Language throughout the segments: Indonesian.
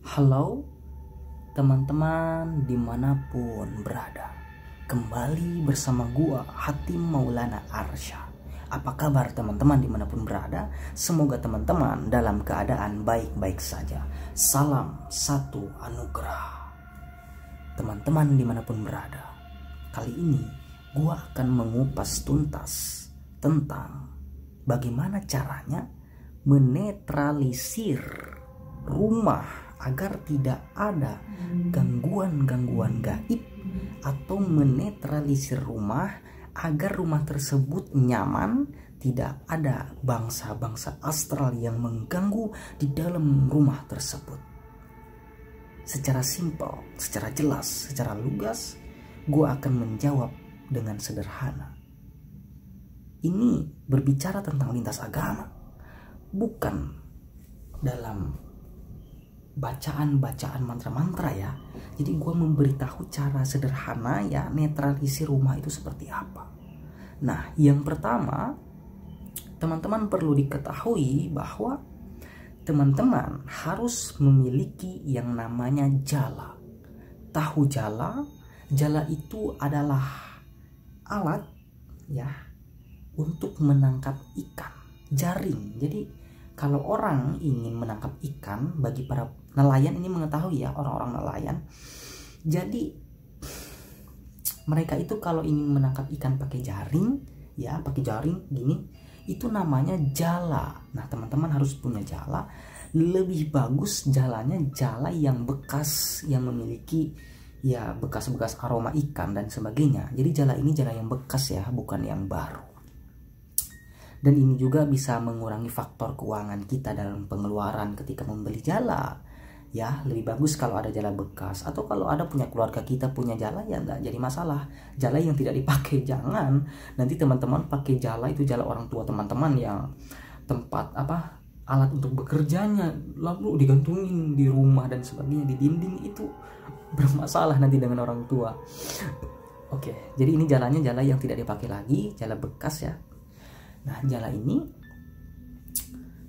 Halo teman-teman dimanapun berada, kembali bersama gua Hatim Maulana Arsya. Apa kabar teman-teman dimanapun berada? Semoga teman-teman dalam keadaan baik-baik saja. Salam satu anugerah. Teman-teman dimanapun berada, kali ini gua akan mengupas tuntas tentang bagaimana caranya menetralisir rumah agar tidak ada gangguan-gangguan gaib, atau menetralisir rumah agar rumah tersebut nyaman, tidak ada bangsa-bangsa astral yang mengganggu di dalam rumah tersebut. Secara simpel, secara jelas, secara lugas, gue akan menjawab dengan sederhana. Ini berbicara tentang lintas agama, bukan dalam bacaan-bacaan mantra-mantra ya. Jadi gue memberitahu cara sederhana ya netralisir rumah itu seperti apa. Nah, yang pertama, teman-teman perlu diketahui bahwa teman-teman harus memiliki yang namanya jala. Tahu jala? Jala itu adalah alat ya untuk menangkap ikan, jaring. Jadi kalau orang ingin menangkap ikan, bagi para nelayan ini mengetahui ya, orang-orang nelayan. Jadi mereka itu kalau ingin menangkap ikan pakai jaring, ya pakai jaring gini, itu namanya jala. Nah teman-teman harus punya jala. Lebih bagus jalanya jala yang bekas, yang memiliki ya bekas-bekas aroma ikan dan sebagainya. Jadi jala ini jala yang bekas ya, bukan yang baru. Dan ini juga bisa mengurangi faktor keuangan kita dalam pengeluaran ketika membeli jala. Ya, lebih bagus kalau ada jala bekas. Atau kalau ada punya keluarga kita punya jala, ya nggak jadi masalah. Jala yang tidak dipakai jangan. Nanti teman-teman pakai jala itu jala orang tua teman-teman yang tempat alat untuk bekerjanya, lalu digantungin di rumah dan sebagainya, di dinding, itu bermasalah nanti dengan orang tua. Oke, jadi ini jalanya jala yang tidak dipakai lagi, jala bekas ya. Nah, jala ini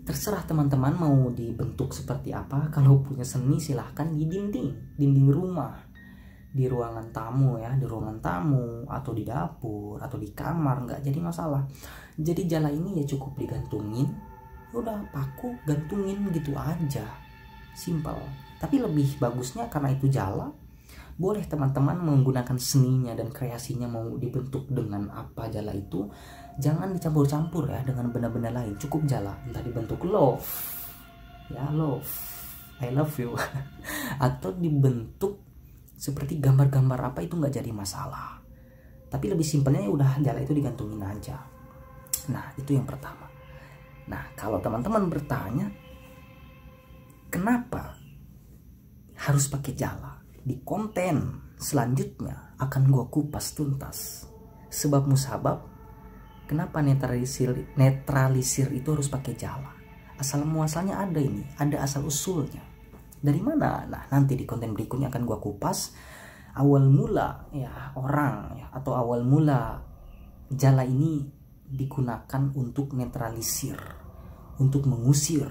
terserah teman-teman mau dibentuk seperti apa. Kalau punya seni silahkan di dinding rumah, di ruangan tamu ya, di ruangan tamu atau di dapur atau di kamar, nggak jadi masalah. Jadi jala ini ya cukup digantungin, udah paku gantungin gitu aja, simpel. Tapi lebih bagusnya karena itu jala, boleh teman-teman menggunakan seninya dan kreasinya mau dibentuk dengan apa jala itu. Jangan dicampur-campur ya dengan benda-benda lain. Cukup jala, entah dibentuk love ya, love, I love you atau dibentuk seperti gambar-gambar apa, itu nggak jadi masalah. Tapi lebih simpelnya ya udah jala itu digantungin aja. Nah itu yang pertama. Nah kalau teman-teman bertanya kenapa harus pakai jala, di konten selanjutnya akan gue kupas tuntas sebab musabab kenapa netralisir itu harus pakai jala. Asal muasalnya ada ini, ada asal usulnya. Dari mana? Nah, nanti di konten berikutnya akan gua kupas awal mula ya orang ya, atau awal mula jala ini digunakan untuk netralisir, untuk mengusir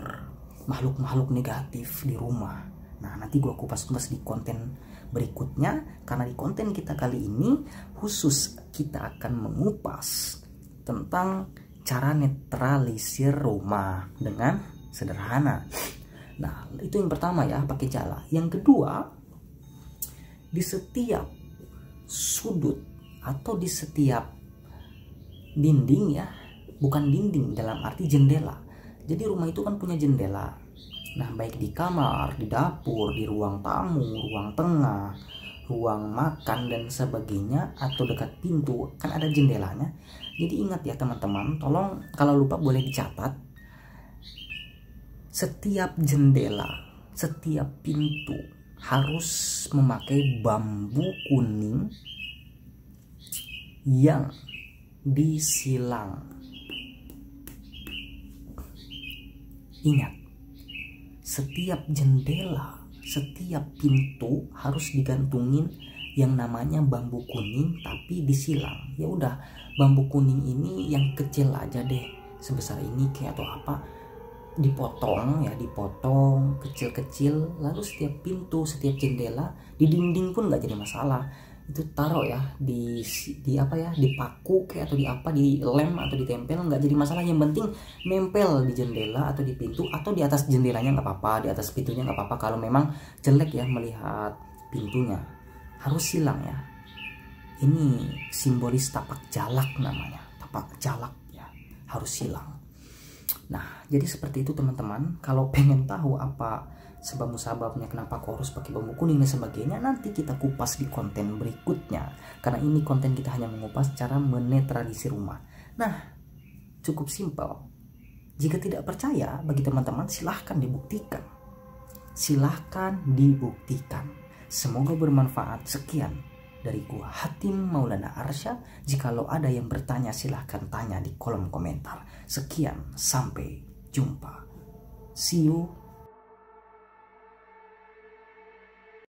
makhluk-makhluk negatif di rumah. Nah, nanti gua kupas tuntas di konten berikutnya, karena di konten kita kali ini khusus kita akan mengupas tentang cara netralisir rumah dengan sederhana. Nah, itu yang pertama ya, pakai jala. Yang kedua, di setiap sudut atau di setiap dinding ya, bukan dinding dalam arti jendela. Jadi rumah itu kan punya jendela. Nah, baik di kamar, di dapur, di ruang tamu, ruang tengah, ruang makan dan sebagainya, atau dekat pintu kan ada jendelanya. Jadi ingat ya teman-teman, tolong kalau lupa boleh dicatat. Setiap jendela, setiap pintu harus memakai bambu kuning yang disilang. Ingat, setiap jendela, setiap pintu harus digantungin yang namanya bambu kuning tapi disilang. Ya udah, bambu kuning ini yang kecil aja deh, sebesar ini kayak atau apa. dipotong ya, dipotong kecil-kecil, lalu setiap pintu, setiap jendela, di dinding pun nggak jadi masalah. Itu taruh ya di apa ya, dipaku kayak atau di apa, di lem atau ditempel, nggak jadi masalah. Yang penting nempel di jendela atau di pintu atau di atas jendelanya nggak apa-apa, di atas pintunya nggak apa-apa. Kalau memang jelek ya melihat pintunya, harus silang ya. Ini simbolis tapak jalak namanya, tapak jalak ya, harus silang. Nah, jadi seperti itu teman-teman. Kalau pengen tahu apa sebab musababnya, kenapa kok harus pakai bambu kuning dan sebagainya, nanti kita kupas di konten berikutnya. Karena ini konten kita hanya mengupas cara menetralisir rumah. Nah, cukup simpel. Jika tidak percaya, bagi teman-teman silahkan dibuktikan. Silahkan dibuktikan. Semoga bermanfaat. Sekian dari gua Hatim Maulana Arsya. Jikalau ada yang bertanya silahkan tanya di kolom komentar. Sekian, sampai jumpa. See you